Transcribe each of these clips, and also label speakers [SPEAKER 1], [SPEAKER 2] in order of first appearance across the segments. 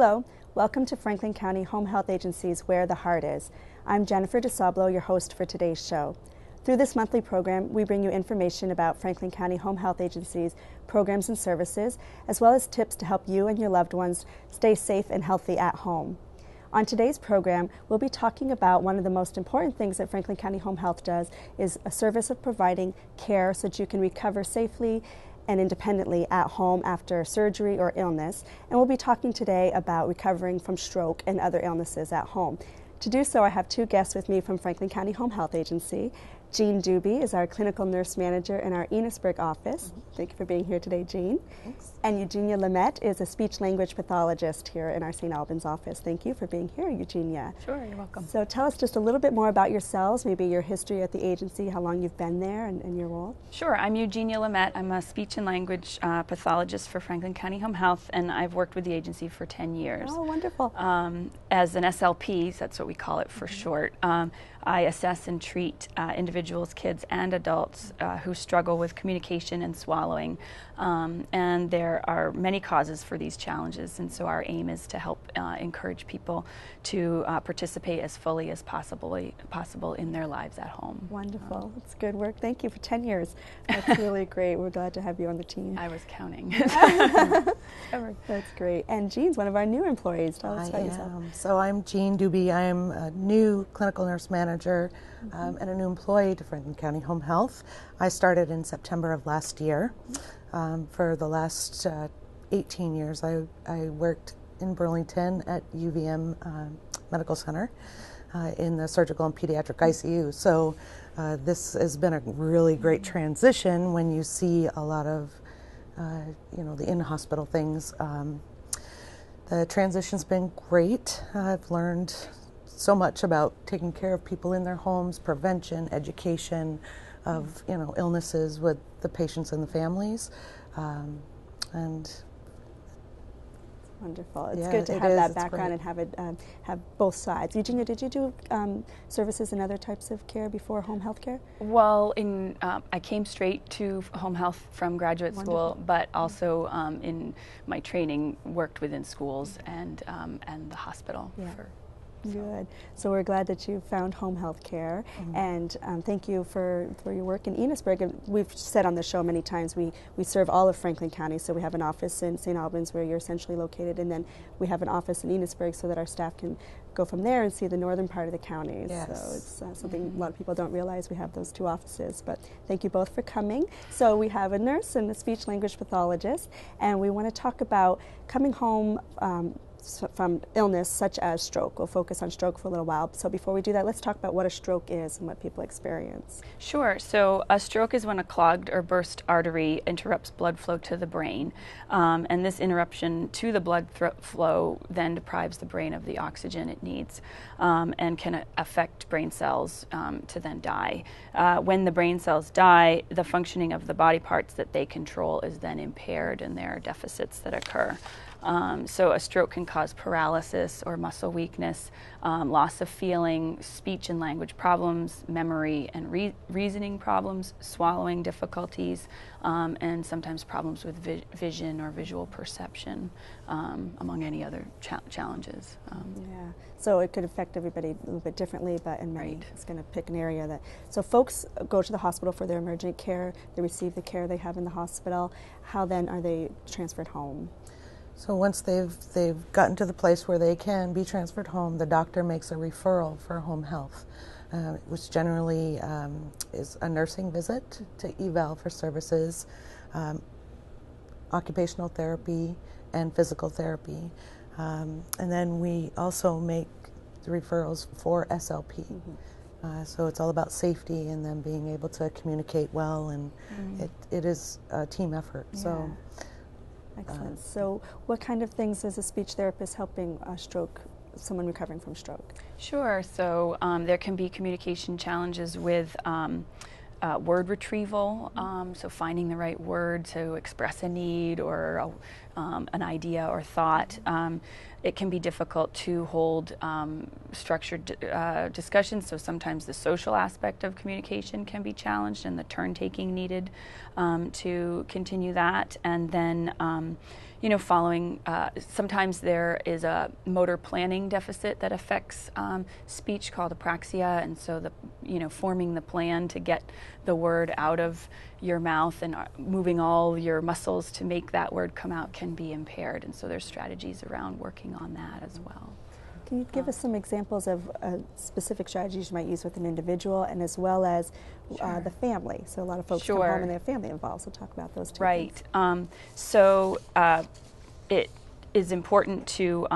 [SPEAKER 1] Hello, welcome to Franklin County Home Health Agency's Where the Heart Is. I'm Jennifer DeSablo, your host for today's show. Through this monthly program, we bring you information about Franklin County Home Health Agency's programs and services, as well as tips to help you and your loved ones stay safe and healthy at home. On today's program, we'll be talking about one of the most important things that Franklin County Home Health does is a service of providing care so that you can recover safely and independently at home after surgery or illness. And we'll be talking today about recovering from stroke and other illnesses at home. To do so, I have two guests with me from Franklin County Home Health Agency. Jean Dubey is our clinical nurse manager in our Enosburg office. Thank you for being here today, Jean.
[SPEAKER 2] Thanks.
[SPEAKER 1] And Eugenia Lamette is a speech-language pathologist here in our St. Albans office. Thank you for being here, Eugenia.
[SPEAKER 2] Sure, you're welcome.
[SPEAKER 1] So tell us just a little bit more about yourselves, maybe your history at the agency, how long you've been there, and your role.
[SPEAKER 2] Sure, I'm Eugenia Lamette. I'm a speech and language pathologist for Franklin County Home Health, and I've worked with the agency for 10 years.
[SPEAKER 1] Oh, wonderful.
[SPEAKER 2] As an SLP, that's what we call it for short. I assess and treat individuals, kids, and adults who struggle with communication and swallowing. And there are many causes for these challenges, and so our aim is to help encourage people to participate as fully as possible in their lives at home.
[SPEAKER 1] Wonderful. That's good work. Thank you for 10 years. That's really great. We're glad to have you on the team.
[SPEAKER 2] I was counting.
[SPEAKER 1] That's great. And Jean's one of our new employees. Tell us about yourself.
[SPEAKER 3] So I'm Jean Dubey. I'm a new clinical nurse manager and a new employee to Franklin County Home Health. I started in September of last year. For the last 18 years, I worked in Burlington at UVM Medical Center in the surgical and pediatric ICU. So this has been a really great transition when you see a lot of the in-hospital things. The transition's been great. I've learned so much about taking care of people in their homes, prevention, education of illnesses with the patients and the families, and
[SPEAKER 1] wonderful. It's good to have that background and have it have both sides. Eugenia, did you do services and other types of care before home health care?
[SPEAKER 2] Well, I came straight to home health from graduate school, but also in my training worked within schools and the hospital.
[SPEAKER 1] Yeah. Good. So we're glad that you found home health care, and thank you for your work in Enosburg. And we've said on the show many times we serve all of Franklin County, so we have an office in St. Albans where you're essentially located, and then we have an office in Enosburg so that our staff can go from there and see the northern part of the county.
[SPEAKER 3] Yes.
[SPEAKER 1] So it's something a lot of people don't realize, we have those two offices. But thank you both for coming. So we have a nurse and a speech-language pathologist, and we want to talk about coming home from illness such as stroke. We'll focus on stroke for a little while. So before we do that, let's talk about what a stroke is and what people experience.
[SPEAKER 2] Sure. So a stroke is when a clogged or burst artery interrupts blood flow to the brain. And this interruption to the blood flow then deprives the brain of the oxygen it needs and can affect brain cells to then die. When the brain cells die, the functioning of the body parts that they control is then impaired, and there are deficits that occur. So a stroke can cause paralysis or muscle weakness, loss of feeling, speech and language problems, memory and reasoning problems, swallowing difficulties, and sometimes problems with vision or visual perception, among any other challenges.
[SPEAKER 1] Yeah, so it could affect everybody a little bit differently, but in many, it's going to pick an area that. So folks go to the hospital for their emergent care, they receive the care they have in the hospital. How then are they transferred home?
[SPEAKER 3] So once they've gotten to the place where they can be transferred home, the doctor makes a referral for home health, which generally is a nursing visit to eval for services, occupational therapy, and physical therapy. And then we also make the referrals for SLP. So it's all about safety and them being able to communicate well, and it is a team effort.
[SPEAKER 1] Yeah.
[SPEAKER 3] So.
[SPEAKER 1] Excellent. So what kind of things is a speech therapist helping someone recovering from stroke?
[SPEAKER 2] Sure. So there can be communication challenges with word retrieval, so finding the right word to express a need or an idea or thought. It can be difficult to hold structured discussions, so sometimes the social aspect of communication can be challenged and the turn-taking needed to continue that. And then following, sometimes there is a motor planning deficit that affects speech called apraxia, and so forming the plan to get the word out of your mouth and moving all your muscles to make that word come out can be impaired, and so there's strategies around working on that as well.
[SPEAKER 1] Can you give us some examples of specific strategies you might use with an individual and as well as the family? So a lot of folks come home and they have family involved, so talk about those two things.
[SPEAKER 2] It is important to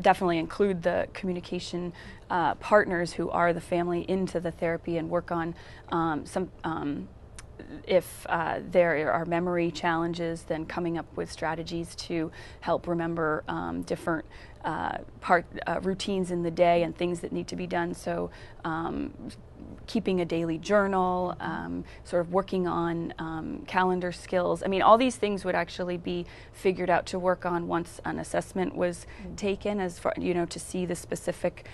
[SPEAKER 2] definitely include the communication partners who are the family into the therapy and work on if there are memory challenges, then coming up with strategies to help remember different routines in the day and things that need to be done. So keeping a daily journal, sort of working on calendar skills. I mean, all these things would actually be figured out to work on once an assessment was taken, as far, to see the specific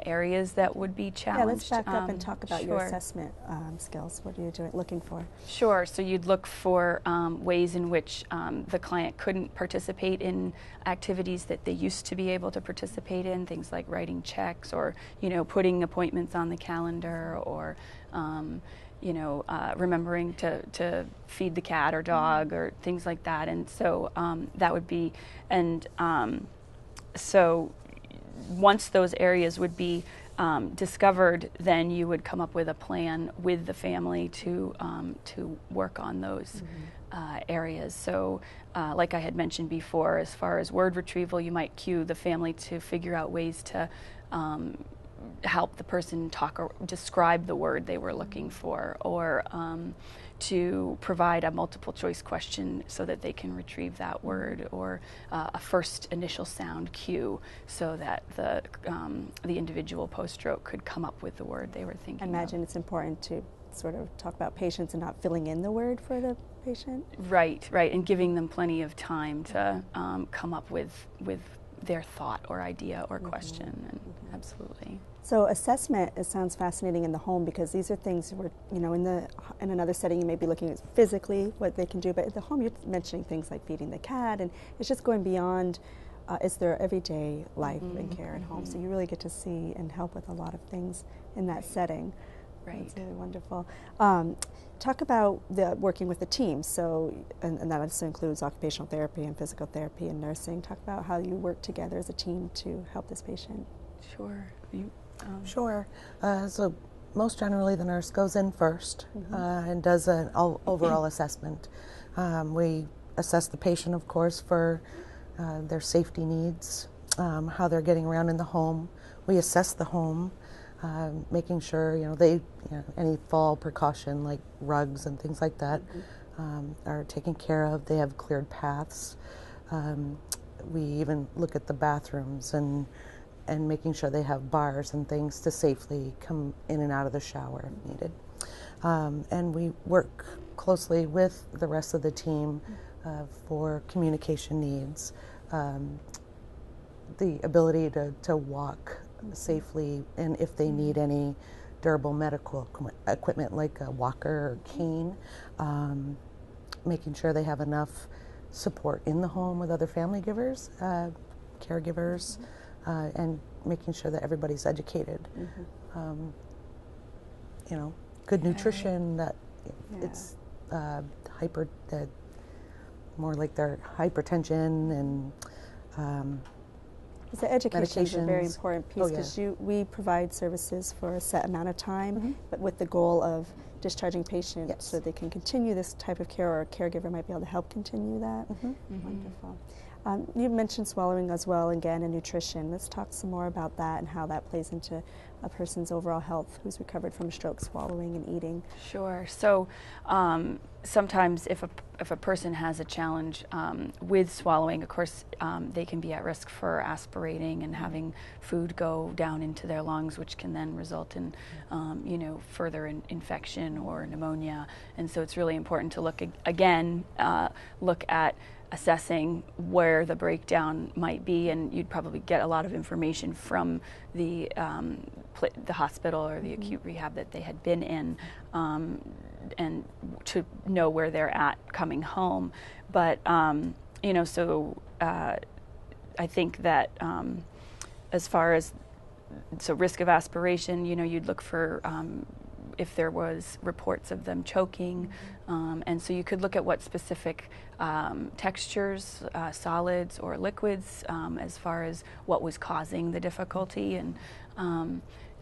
[SPEAKER 2] areas that would be challenged.
[SPEAKER 1] Yeah, let's back up and talk about your assessment skills. What are you looking for?
[SPEAKER 2] Sure. So you'd look for ways in which the client couldn't participate in activities that they used to be able to participate in, things like writing checks or, putting appointments on the calendar or, remembering to feed the cat or dog or things like that. And so that would be, and so once those areas would be discovered, then you would come up with a plan with the family to work on those areas. So like I had mentioned before, as far as word retrieval, you might cue the family to figure out ways to help the person talk or describe the word they were looking for, or to provide a multiple choice question so that they can retrieve that word, or a first initial sound cue so that the individual post-stroke could come up with the word they were thinking
[SPEAKER 1] I imagine it's important to sort of talk about patience and not filling in the word for the patient. Right,
[SPEAKER 2] and giving them plenty of time to come up with their thought or idea or question. And absolutely.
[SPEAKER 1] So assessment, it sounds fascinating in the home, because these are things where, in another setting you may be looking at physically what they can do, but at the home you're mentioning things like feeding the cat, and it's just going beyond it's their everyday life and care at home. So you really get to see and help with a lot of things in that setting.
[SPEAKER 2] Right.
[SPEAKER 1] It's really wonderful. Talk about working with the team. So, and that also includes occupational therapy and physical therapy and nursing. Talk about how you work together as a team to help this patient.
[SPEAKER 2] Sure.
[SPEAKER 3] Sure. So most generally the nurse goes in first and does an overall assessment. We assess the patient, of course, for their safety needs, how they're getting around in the home. We assess the home, making sure any fall precaution like rugs and things like that are taken care of. They have cleared paths. We even look at the bathrooms and making sure they have bars and things to safely come in and out of the shower if needed. And we work closely with the rest of the team for communication needs, the ability to walk safely, and if they need any durable medical equipment like a walker or cane, making sure they have enough support in the home with other family givers, caregivers, and making sure that everybody's educated. Good nutrition, that it's more like their hypertension and
[SPEAKER 1] so education is a very important piece, because we provide services for a set amount of time, but with the goal of discharging patients so they can continue this type of care, or a caregiver might be able to help continue that. Wonderful. You mentioned swallowing as well, again, and nutrition. Let's talk some more about that and how that plays into a person's overall health who's recovered from a stroke, swallowing and eating.
[SPEAKER 2] Sure. So sometimes if a person has a challenge with swallowing, of course, they can be at risk for aspirating and having food go down into their lungs, which can then result in, further infection or pneumonia. And so it's really important to look at assessing where the breakdown might be, and you'd probably get a lot of information from the hospital or the acute rehab that they had been in, and to know where they're at coming home. But I think that as far as risk of aspiration, you'd look for if there was reports of them choking, and so you could look at what specific textures, solids or liquids, as far as what was causing the difficulty, and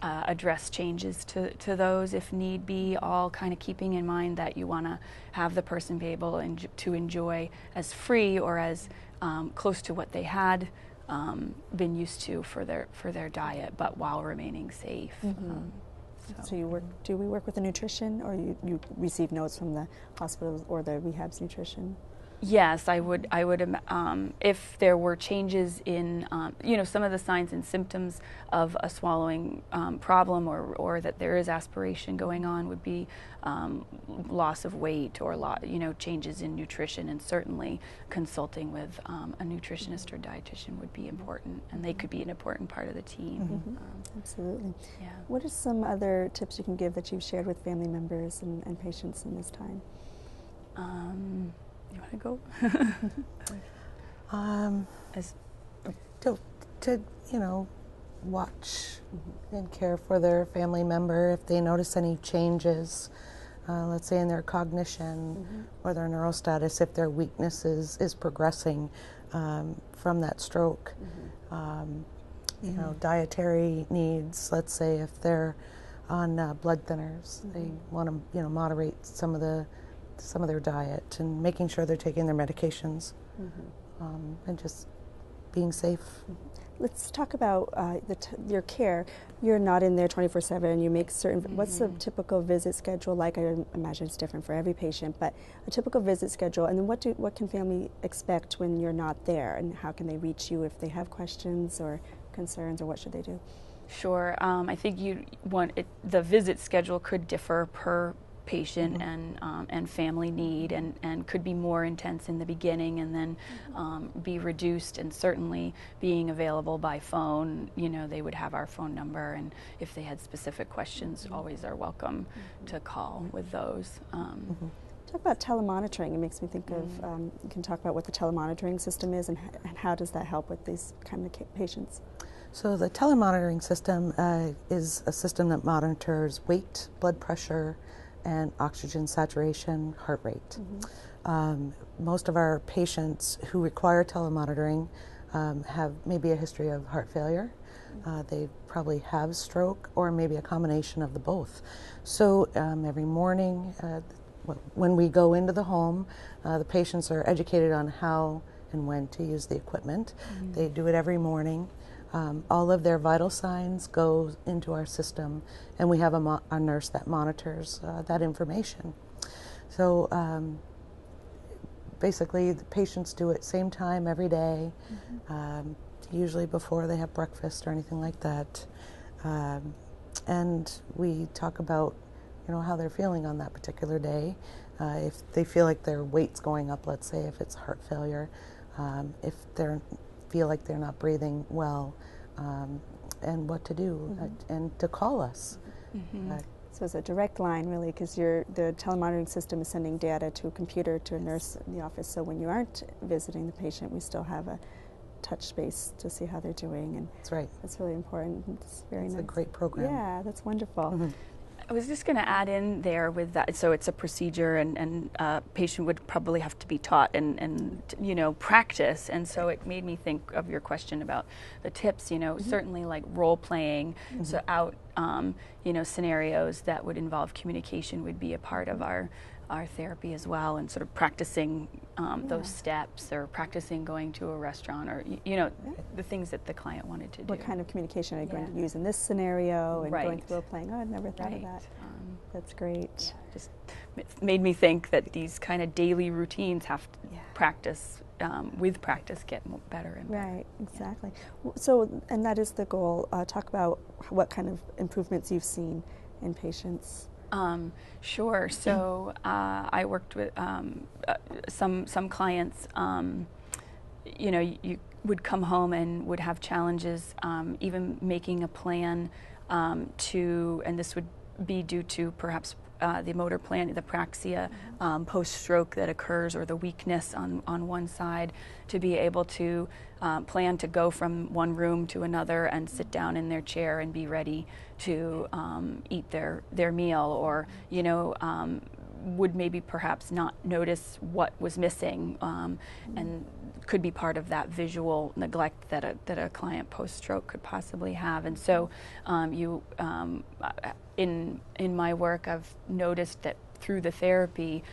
[SPEAKER 2] address changes to those if need be, all kind of keeping in mind that you want to have the person be able to enjoy as free or as close to what they had been used to for their diet, but while remaining safe.
[SPEAKER 1] So do we work with the nutrition, or you receive notes from the hospitals or the rehab's nutrition?
[SPEAKER 2] Yes, I would. If there were changes in, some of the signs and symptoms of a swallowing problem, or that there is aspiration going on, would be loss of weight or changes in nutrition, and certainly consulting with a nutritionist or dietitian would be important, and they could be an important part of the team.
[SPEAKER 1] Absolutely.
[SPEAKER 2] Yeah.
[SPEAKER 1] What are some other tips you can give that you've shared with family members and patients in this time?
[SPEAKER 2] You want to go?
[SPEAKER 3] To watch and care for their family member if they notice any changes, let's say in their cognition or their neural status, if their weakness is progressing from that stroke. Dietary needs, let's say if they're on blood thinners, they want to moderate some of their diet, and making sure they're taking their medications, and just being safe.
[SPEAKER 1] Let's talk about your care. You're not in there 24/7. You make certain. What's a typical visit schedule like? I imagine it's different for every patient, but a typical visit schedule. And then what can family expect when you're not there, and how can they reach you if they have questions or concerns, or what should they do?
[SPEAKER 2] Sure. I think the visit schedule could differ per patient and family need, and could be more intense in the beginning and then be reduced, and certainly being available by phone. They would have our phone number, and if they had specific questions, always are welcome to call with those.
[SPEAKER 1] Talk about telemonitoring. It makes me think of, you can talk about what the telemonitoring system is, and how does that help with these kind of patients?
[SPEAKER 3] So the telemonitoring system is a system that monitors weight, blood pressure, and oxygen saturation, heart rate. Most of our patients who require telemonitoring have maybe a history of heart failure. They probably have stroke, or maybe a combination of the both. So every morning when we go into the home, the patients are educated on how and when to use the equipment. They do it every morning. All of their vital signs go into our system, and we have a nurse that monitors that information. So basically, the patients do it same time every day, usually before they have breakfast or anything like that. And we talk about how they're feeling on that particular day. If they feel like their weight's going up, let's say if it's heart failure, if they feel like they're not breathing well, and what to do, and to call us.
[SPEAKER 1] So it's a direct line, really, because the telemonitoring system is sending data to a computer to a nurse in the office. So when you aren't visiting the patient, we still have a touch base to see how they're doing, and
[SPEAKER 3] that's right.
[SPEAKER 1] That's really important. It's very nice.
[SPEAKER 3] It's a great program.
[SPEAKER 1] Yeah, that's wonderful.
[SPEAKER 2] I was just going to add in there with that. So it's a procedure, and a patient would probably have to be taught and practice. And so it made me think of your question about the tips. Certainly like role playing. So out scenarios that would involve communication would be a part of our therapy as well, and sort of practicing those steps, or practicing going to a restaurant, or the things that the client wanted to do.
[SPEAKER 1] What kind of communication are you going to use in this scenario, and going through role playing? Oh, I'd never thought of that. That's great.
[SPEAKER 2] Just made me think that these kind of daily routines have to practice, with practice, get better and better.
[SPEAKER 1] Right, exactly. So, and that is the goal. Talk about what kind of improvements you've seen in patients.
[SPEAKER 2] Sure. So I worked with some clients. You know, you would come home and would have challenges, even making a plan and this would be due to perhaps the motor plan, the praxia, post-stroke that occurs, or the weakness on one side, to be able to plan to go from one room to another and sit down in their chair and be ready to eat their meal, or, you know, would maybe perhaps not notice what was missing, and could be part of that visual neglect that a client post-stroke could possibly have. And so in my work, I've noticed that through the therapy,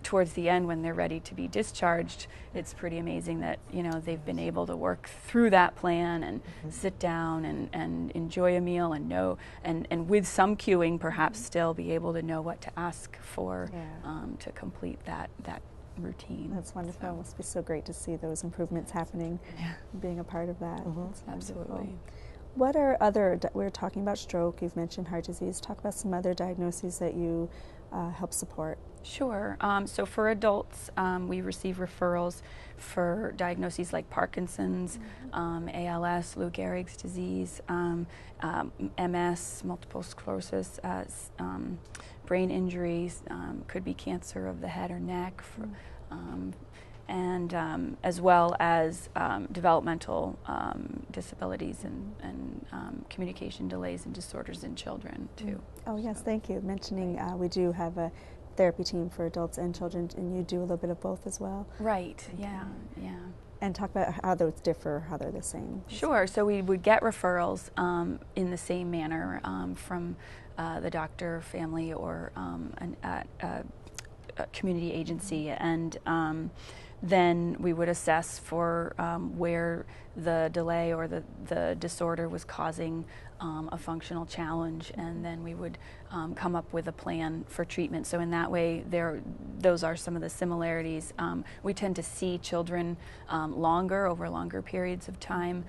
[SPEAKER 2] towards the end, when they're ready to be discharged, it's pretty amazing that, you know, they've been able to work through that plan and sit down and enjoy a meal and know, and with some cueing perhaps still be able to know what to ask for to complete that routine.
[SPEAKER 1] That's wonderful. So. It must be so great to see those improvements happening, being a part of that.
[SPEAKER 2] Absolutely.
[SPEAKER 1] What are other, we're talking about stroke, you've mentioned heart disease, talk about some other diagnoses that you help support.
[SPEAKER 2] Sure. So for adults, we receive referrals for diagnoses like Parkinson's, ALS, Lou Gehrig's disease, MS, multiple sclerosis, brain injuries, could be cancer of the head or neck, and as well as developmental disabilities and communication delays and disorders in children too.
[SPEAKER 1] Oh yes, thank you. Mentioning we do have a therapy team for adults and children, and you do a little bit of both as well.
[SPEAKER 2] Right. Yeah.
[SPEAKER 1] And talk about how those differ, how they're the same.
[SPEAKER 2] Sure. So we would get referrals in the same manner from the doctor, family, or a community agency, and then we would assess for where the delay or the disorder was causing a functional challenge, and then we would come up with a plan for treatment. So in that way, those are some of the similarities. We tend to see children over longer periods of time.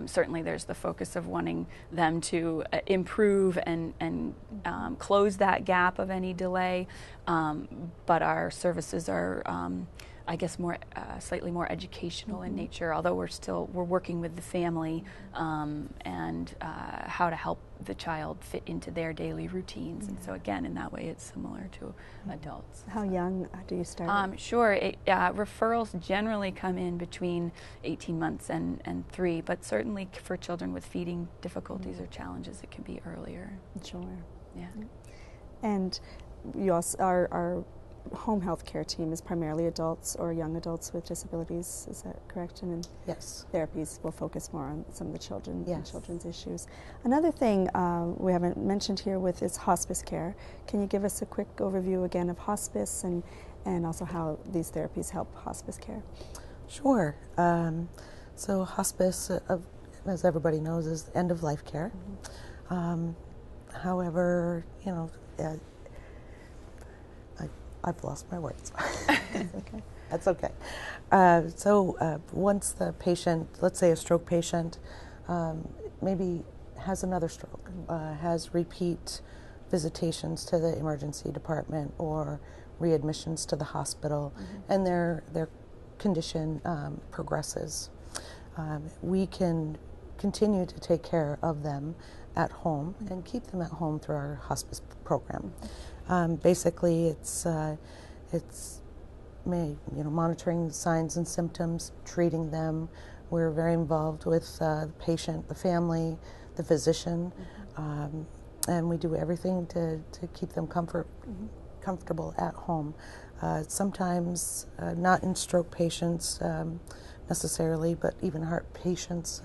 [SPEAKER 2] Certainly there's the focus of wanting them to improve and close that gap of any delay, but our services are I guess slightly more educational in nature, although we're working with the family and how to help the child fit into their daily routines. And so again, in that way, it's similar to adults.
[SPEAKER 1] How young do you start?
[SPEAKER 2] Sure. Referrals generally come in between 18 months and 3, but certainly for children with feeding difficulties or challenges, it can be earlier.
[SPEAKER 1] Sure.
[SPEAKER 2] Yeah.
[SPEAKER 1] And you also our home health care team is primarily adults or young adults with disabilities, is that correct? And then
[SPEAKER 3] Yes.
[SPEAKER 1] therapies will focus more on some of the children and
[SPEAKER 3] Yes.
[SPEAKER 1] children's issues. Another thing we haven't mentioned here is hospice care. Can you give us a quick overview again of hospice and also how these therapies help hospice care?
[SPEAKER 3] Sure. So hospice, as everybody knows, is end-of-life care. However, you know, I've lost my words.
[SPEAKER 1] That's okay.
[SPEAKER 3] That's okay. So once the patient, let's say a stroke patient, maybe has another stroke, has repeat visitations to the emergency department or readmissions to the hospital, and their condition progresses, we can continue to take care of them at home and keep them at home through our hospice program. Basically, it's monitoring signs and symptoms, treating them. We're very involved with the patient, the family, the physician, and we do everything to keep them comfortable at home. Sometimes, not in stroke patients necessarily, but even heart patients,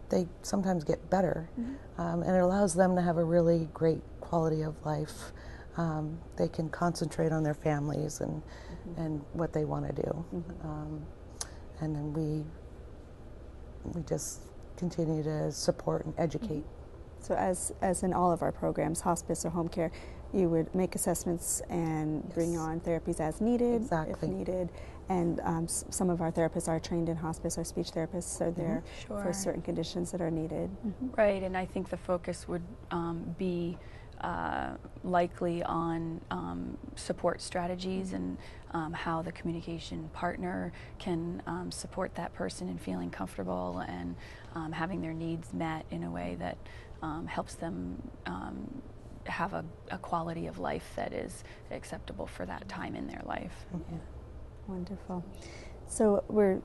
[SPEAKER 3] they sometimes get better, and it allows them to have a really great quality of life. They can concentrate on their families and what they want to do, and then we just continue to support and educate.
[SPEAKER 1] So as in all of our programs, hospice or home care, you would make assessments and bring on therapies as needed, if needed. And some of our therapists are trained in hospice. Our speech therapists are there for certain conditions that are needed.
[SPEAKER 2] Right, and I think the focus would be likely on support strategies and how the communication partner can support that person in feeling comfortable and having their needs met in a way that helps them have a quality of life that is acceptable for that time in their life.
[SPEAKER 1] Yeah. Wonderful. So we're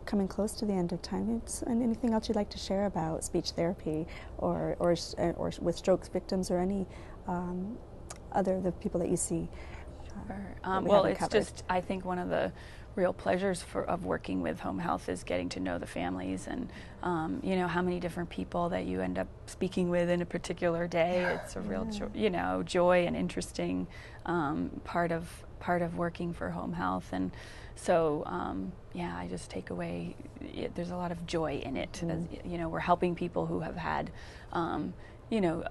[SPEAKER 1] coming close to the end of time. And anything else you'd like to share about speech therapy or with stroke victims or any other the people that you see?
[SPEAKER 2] Well, it's just, I think one of the real pleasures of working with home health is getting to know the families and you know, how many different people that you end up speaking with in a particular day. It's a real joy and interesting part of working for home health. And so yeah, I just take away there's a lot of joy in it. As, you know, we're helping people who have had you know,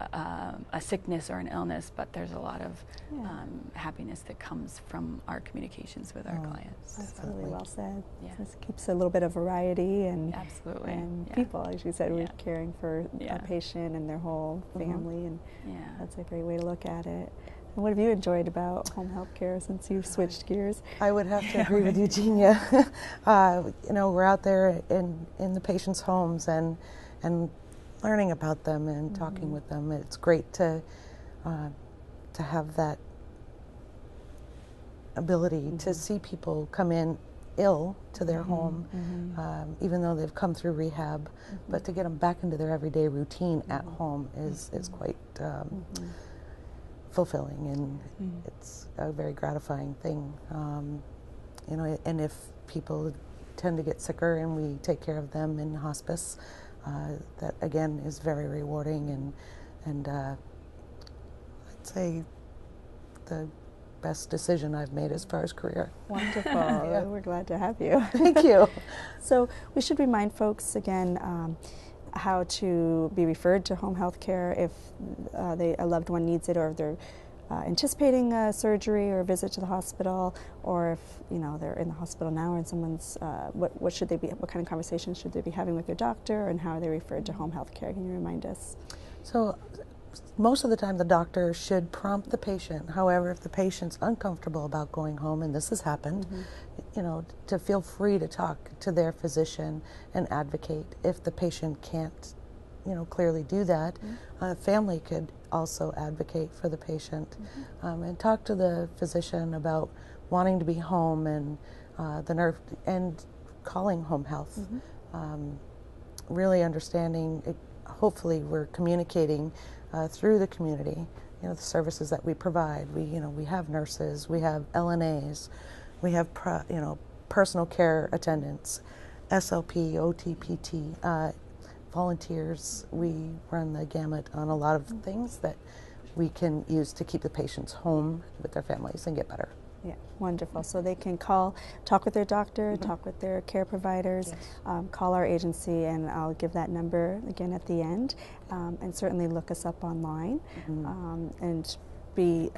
[SPEAKER 2] a sickness or an illness, but there's a lot of happiness that comes from our communications with our clients.
[SPEAKER 1] Absolutely, well said.
[SPEAKER 2] Yeah.
[SPEAKER 1] This keeps a little bit of variety and
[SPEAKER 2] and
[SPEAKER 1] people, as you said, we're caring for a patient and their whole family, and that's a great way to look at it. And what have you enjoyed about home health care since you've switched gears?
[SPEAKER 3] I would have to agree with Eugenia. You know, we're out there in the patients' homes and learning about them and talking with them. It's great to have that ability to see people come in ill to their home, even though they've come through rehab, but to get them back into their everyday routine at home is quite fulfilling, and it's a very gratifying thing. You know, and if people tend to get sicker and we take care of them in hospice, that again is very rewarding, and I'd say the best decision I've made as far as career.
[SPEAKER 1] Wonderful. We're glad to have you.
[SPEAKER 3] Thank you.
[SPEAKER 1] So we should remind folks again how to be referred to home health care if a loved one needs it, or if they're anticipating a surgery or a visit to the hospital, or if they're in the hospital now and someone's what should they be? What kind of conversations should they be having with their doctor, and how are they referred to home health care? Can you remind us?
[SPEAKER 3] So most of the time the doctor should prompt the patient. However, if the patient's uncomfortable about going home, and this has happened, to feel free to talk to their physician and advocate. If the patient can't clearly do that, family could also advocate for the patient, and talk to the physician about wanting to be home, and the nurse, and calling home health. Really understanding it, hopefully we're communicating through the community, the services that we provide. We have nurses, we have LNAs, we have personal care attendants, SLP, OTPT, volunteers. We run the gamut on a lot of things that we can use to keep the patients home with their families and get better.
[SPEAKER 1] Yeah, wonderful. So they can call, talk with their doctor, talk with their care providers, call our agency, and I'll give that number again at the end, and certainly look us up online, and be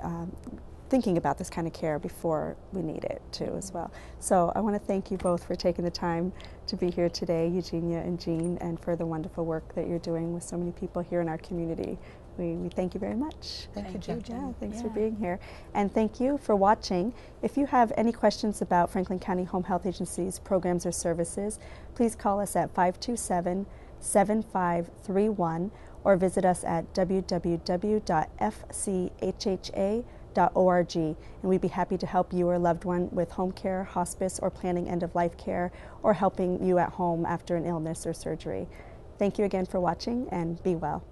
[SPEAKER 1] thinking about this kind of care before we need it too as well. So I want to thank you both for taking the time to be here today, Eugenia and Jean, and for the wonderful work that you're doing with so many people here in our community. We thank you very much.
[SPEAKER 3] Thank you, Jean.
[SPEAKER 1] Yeah, thanks for being here. And thank you for watching. If you have any questions about Franklin County Home Health Agency's programs or services, please call us at 527-7531 or visit us at www.fchha.org, and we'd be happy to help you or a loved one with home care, hospice, or planning end-of-life care, or helping you at home after an illness or surgery. Thank you again for watching, and be well.